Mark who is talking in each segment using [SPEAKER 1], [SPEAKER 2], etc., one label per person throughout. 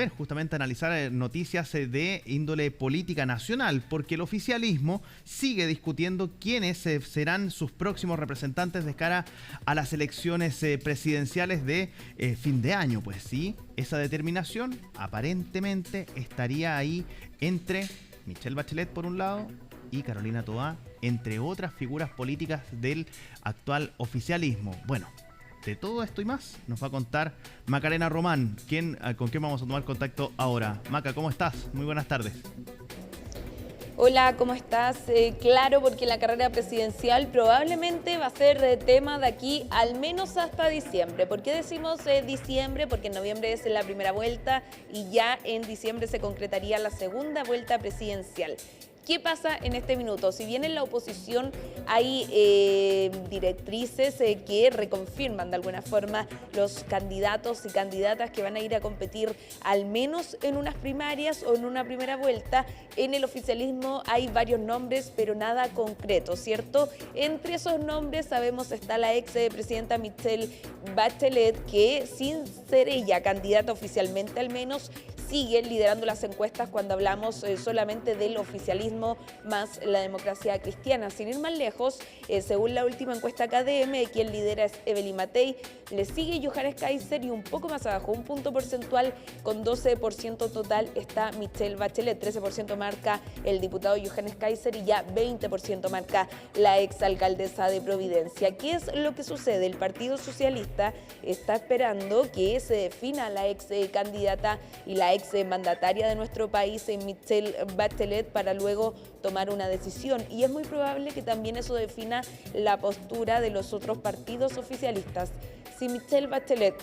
[SPEAKER 1] justamente analizar noticias de índole política nacional, porque el oficialismo sigue discutiendo quiénes serán sus próximos representantes de cara a las elecciones presidenciales de fin de año. Pues sí, esa determinación aparentemente estaría ahí entre Michelle Bachelet por un lado y Carolina Toá, entre otras figuras políticas del actual oficialismo. Bueno, de todo esto y más nos va a contar Macarena Román, con quien vamos a tomar contacto ahora. Maca, ¿cómo estás? Muy buenas tardes.
[SPEAKER 2] Hola, ¿cómo estás? Claro, porque la carrera presidencial probablemente va a ser tema de aquí al menos hasta diciembre. ¿Por qué decimos diciembre? Porque en noviembre es la primera vuelta y ya en diciembre se concretaría la segunda vuelta presidencial. ¿Qué pasa en este minuto? Si bien en la oposición hay directrices que reconfirman de alguna forma los candidatos y candidatas que van a ir a competir al menos en unas primarias o en una primera vuelta, en el oficialismo hay varios nombres, pero nada concreto, ¿cierto? Entre esos nombres sabemos está la ex presidenta Michelle Bachelet, que sin ser ella candidata oficialmente al menos, sigue liderando las encuestas cuando hablamos solamente del oficialismo más la democracia cristiana. Sin ir más lejos, según la última encuesta KDM, quien lidera es Evelyn Matei, le sigue Johannes Kaiser y un poco más abajo, un punto porcentual con 12% total está Michelle Bachelet, 13% marca el diputado Johannes Kaiser y ya 20% marca la exalcaldesa de Providencia. ¿Qué es lo que sucede? El Partido Socialista está esperando que se defina la ex candidata y la ex mandataria de nuestro país, Michelle Bachelet, para luego tomar una decisión. Y es muy probable que también eso defina la postura de los otros partidos oficialistas. Si Michelle Bachelet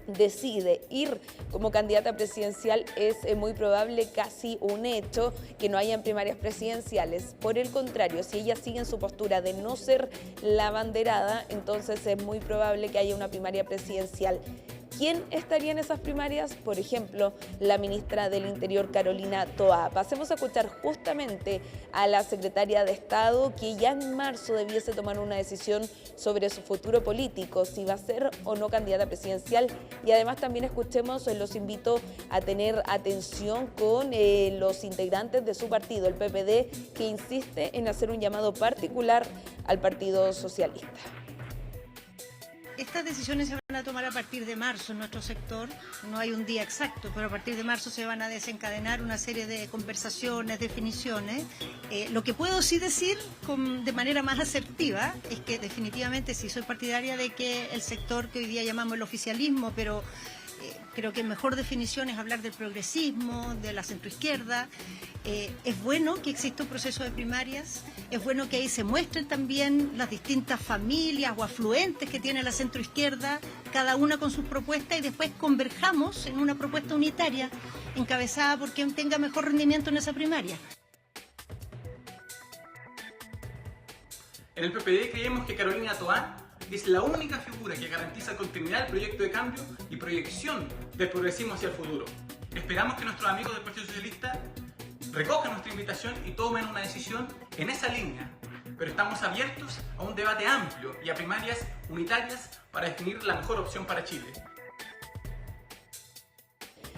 [SPEAKER 2] decide ir como candidata presidencial, es muy probable, casi un hecho, que no hayan primarias presidenciales. Por el contrario, si ella sigue en su postura de no ser la abanderada, entonces es muy probable que haya una primaria presidencial. ¿Quién estaría en esas primarias? Por ejemplo, la ministra del Interior, Carolina Toá. Pasemos a escuchar justamente a la secretaria de Estado, que ya en marzo debiese tomar una decisión sobre su futuro político, si va a ser o no candidata presidencial. Y además también escuchemos, los invito a tener atención con los integrantes de su partido, el PPD, que insiste en hacer un llamado particular al Partido Socialista.
[SPEAKER 3] Estas decisiones se van a tomar a partir de marzo en nuestro sector, no hay un día exacto, pero a partir de marzo se van a desencadenar una serie de conversaciones, definiciones. Lo que puedo sí decir de manera más asertiva es que definitivamente sí soy partidaria de que el sector que hoy día llamamos el oficialismo, pero creo que mejor definición es hablar del progresismo, de la centroizquierda. Es bueno que exista un proceso de primarias, es bueno que ahí se muestren también las distintas familias o afluentes que tiene la centroizquierda, cada una con sus propuestas, y después converjamos en una propuesta unitaria encabezada por quien tenga mejor rendimiento en esa primaria.
[SPEAKER 4] En el PPD creemos que Carolina Toá es la única figura que garantiza continuidad del proyecto de cambio y proyección del progresismo hacia el futuro. Esperamos que nuestros amigos del Partido Socialista recojan nuestra invitación y tomen una decisión en esa línea, pero estamos abiertos a un debate amplio y a primarias unitarias para definir la mejor opción para Chile.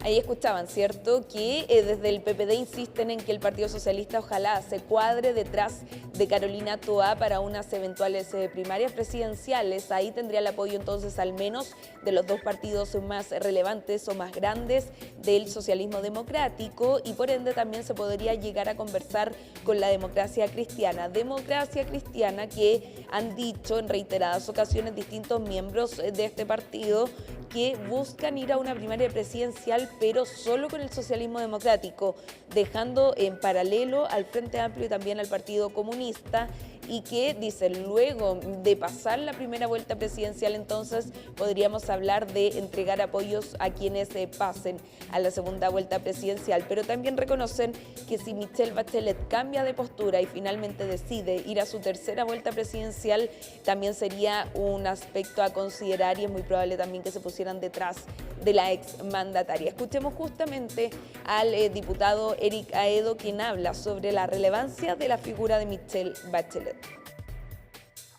[SPEAKER 2] Ahí escuchaban, ¿cierto?, que desde el PPD insisten en que el Partido Socialista ojalá se cuadre detrás de Carolina Toá para unas eventuales primarias presidenciales. Ahí tendría el apoyo entonces al menos de los dos partidos más relevantes o más grandes del socialismo democrático, y por ende también se podría llegar a conversar con la democracia cristiana. Democracia cristiana que han dicho en reiteradas ocasiones distintos miembros de este partido que buscan ir a una primaria presidencial, pero solo con el socialismo democrático, dejando en paralelo al Frente Amplio y también al Partido Comunista, y que dicen luego de pasar la primera vuelta presidencial entonces podríamos hablar de entregar apoyos a quienes pasen a la segunda vuelta presidencial. Pero también reconocen que si Michelle Bachelet cambia de postura y finalmente decide ir a su tercera vuelta presidencial, también sería un aspecto a considerar, y es muy probable también que se pusieran detrás de la ex mandataria. Escuchemos justamente al diputado Eric Aedo, quien habla sobre la relevancia de la figura de Michelle Bachelet.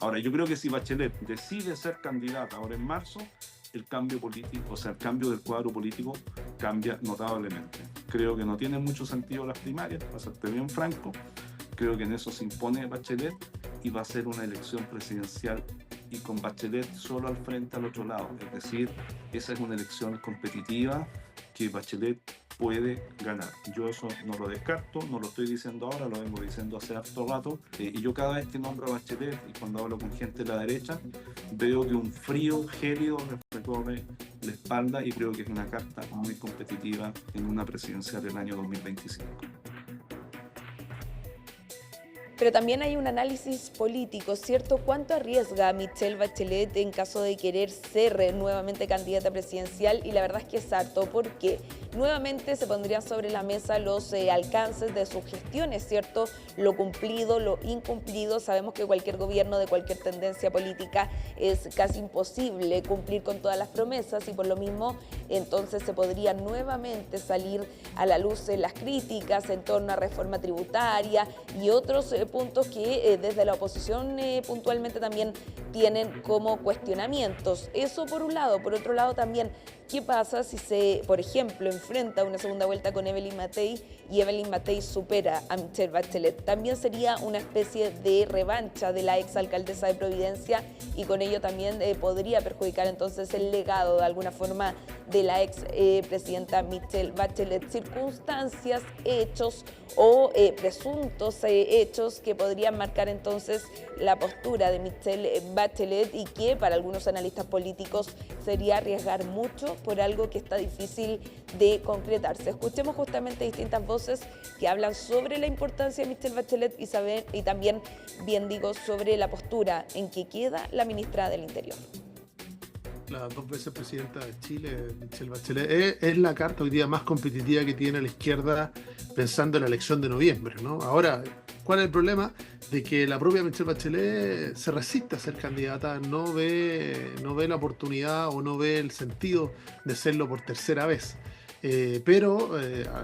[SPEAKER 5] Ahora, yo creo que si Bachelet decide ser candidata ahora en marzo, el cambio político, o sea, el cambio del cuadro político cambia notablemente. Creo que no tiene mucho sentido las primarias, para serte bien franco. Creo que en eso se impone Bachelet y va a ser una elección presidencial y con Bachelet solo al frente al otro lado. Es decir, esa es una elección competitiva que Bachelet puede ganar. Yo eso no lo descarto, no lo estoy diciendo ahora, lo vengo diciendo hace harto rato. Y yo cada vez que nombro a Bachelet y cuando hablo con gente de la derecha, veo que un frío gélido me recorre la espalda y creo que es una carta muy competitiva en una presidencial del año 2025.
[SPEAKER 2] Pero también hay un análisis político, ¿cierto? ¿Cuánto arriesga Michelle Bachelet en caso de querer ser nuevamente candidata presidencial? Y la verdad es que es harto, porque nuevamente se pondrían sobre la mesa los alcances de sus gestiones, ¿cierto? Lo cumplido, lo incumplido. Sabemos que cualquier gobierno de cualquier tendencia política es casi imposible cumplir con todas las promesas y por lo mismo entonces se podría nuevamente salir a la luz las críticas en torno a reforma tributaria y otros puntos que desde la oposición puntualmente también tienen como cuestionamientos. Eso por un lado. Por otro lado también, ¿qué pasa si se, por ejemplo, enfrenta una segunda vuelta con Evelyn Matei y Evelyn Matei supera a Michelle Bachelet? También sería una especie de revancha de la exalcaldesa de Providencia y con ello también podría perjudicar entonces el legado de alguna forma de la ex presidenta Michelle Bachelet. Circunstancias, hechos o presuntos hechos que podrían marcar entonces la postura de Michelle Bachelet y que para algunos analistas políticos sería arriesgar mucho por algo que está difícil de concretarse. Escuchemos justamente distintas voces que hablan sobre la importancia de Michelle Bachelet y también, bien digo, sobre la postura en que queda la ministra del Interior.
[SPEAKER 6] La 2 veces presidenta de Chile, Michelle Bachelet, es la carta hoy día más competitiva que tiene la izquierda pensando en la elección de noviembre, ¿no? Ahora, ¿cuál es el problema? De que la propia Michelle Bachelet se resiste a ser candidata, no ve la oportunidad o no ve el sentido de serlo por tercera vez. Pero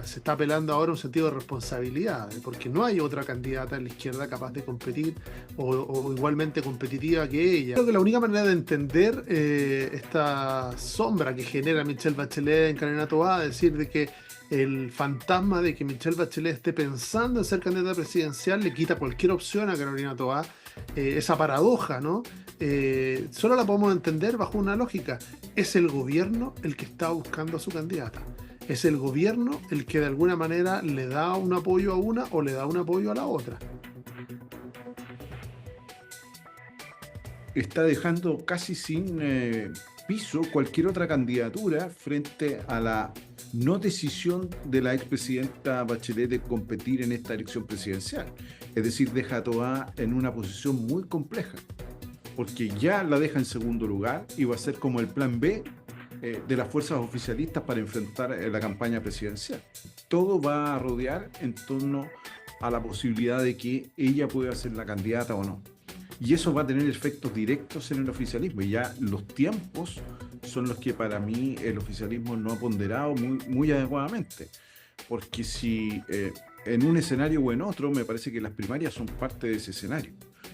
[SPEAKER 6] se está apelando ahora a un sentido de responsabilidad, porque no hay otra candidata en la izquierda capaz de competir o igualmente competitiva que ella. Creo que la única manera de entender esta sombra que genera Michelle Bachelet en Carolina Toá, es decir, de que el fantasma de que Michelle Bachelet esté pensando en ser candidata presidencial le quita cualquier opción a Carolina Toá, esa paradoja, ¿no? Solo la podemos entender bajo una lógica. Es el gobierno el que está buscando a su candidata. Es el gobierno el que de alguna manera le da un apoyo a una o le da un apoyo a la otra.
[SPEAKER 7] Está dejando casi sin piso cualquier otra candidatura frente a la no decisión de la expresidenta Bachelet de competir en esta elección presidencial. Es decir, deja a Toá en una posición muy compleja, porque ya la deja en segundo lugar y va a ser como el plan B de las fuerzas oficialistas para enfrentar la campaña presidencial. Todo va a rodear en torno a la posibilidad de que ella pueda ser la candidata o no. Y eso va a tener efectos directos en el oficialismo. Y ya los tiempos son los que para mí el oficialismo no ha ponderado muy adecuadamente. Porque si en un escenario o en otro, me parece que las primarias son parte de ese escenario.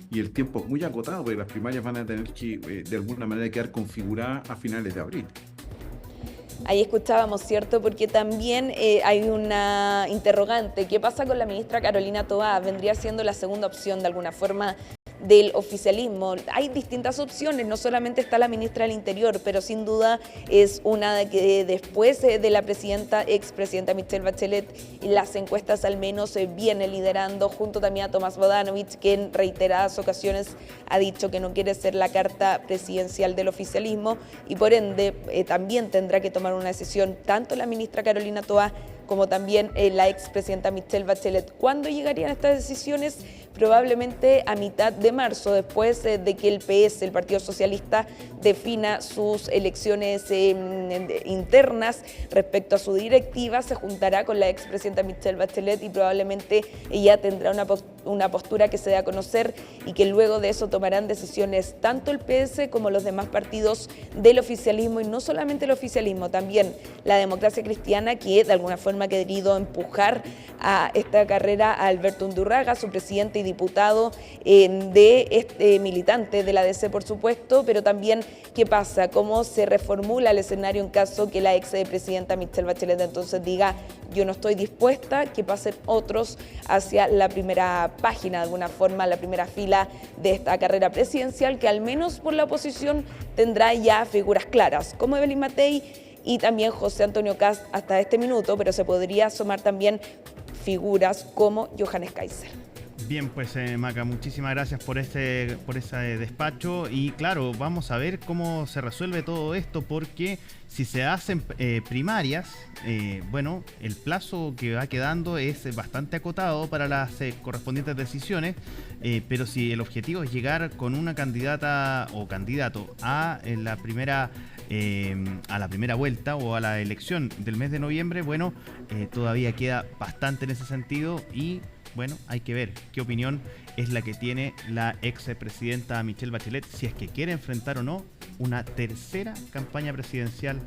[SPEAKER 7] Y el tiempo es muy acotado, porque las primarias van a tener que de alguna manera quedar configuradas a finales de abril.
[SPEAKER 2] Ahí escuchábamos, ¿cierto? Porque también hay una interrogante. ¿Qué pasa con la ministra Carolina Toá? Vendría siendo la segunda opción de alguna forma del oficialismo. Hay distintas opciones, no solamente está la ministra del Interior, pero sin duda es una de que después de la expresidenta Michelle Bachelet, las encuestas al menos viene liderando, junto también a Tomás Bodanovich, que en reiteradas ocasiones ha dicho que no quiere ser la carta presidencial del oficialismo y por ende también tendrá que tomar una decisión tanto la ministra Carolina Toá como también la expresidenta Michelle Bachelet. ¿Cuándo llegarían estas decisiones? Probablemente a mitad de marzo, después de que el PS, el Partido Socialista, defina sus elecciones internas respecto a su directiva, se juntará con la expresidenta Michelle Bachelet y probablemente ella tendrá una postura que se dé a conocer y que luego de eso tomarán decisiones tanto el PS como los demás partidos del oficialismo y no solamente el oficialismo, también la Democracia Cristiana, que de alguna forma forma ha querido empujar a esta carrera a Alberto Undurraga, su presidente y diputado de este militante de la DC, por supuesto, pero también qué pasa, cómo se reformula el escenario en caso que la ex presidenta Michelle Bachelet entonces diga yo no estoy dispuesta, que pasen otros hacia la primera página, de alguna forma, la primera fila de esta carrera presidencial, que al menos por la oposición tendrá ya figuras claras, como Evelyn Matei y también José Antonio Kast hasta este minuto, pero se podría asomar también figuras como Johannes Kaiser.
[SPEAKER 1] Bien, pues Maca, muchísimas gracias por ese despacho y claro, vamos a ver cómo se resuelve todo esto, porque si se hacen primarias, bueno, el plazo que va quedando es bastante acotado para las correspondientes decisiones, pero si el objetivo es llegar con una candidata o candidato a la primera vuelta o a la elección del mes de noviembre, bueno, todavía queda bastante en ese sentido y bueno, hay que ver qué opinión es la que tiene la ex presidenta Michelle Bachelet, si es que quiere enfrentar o no una tercera campaña presidencial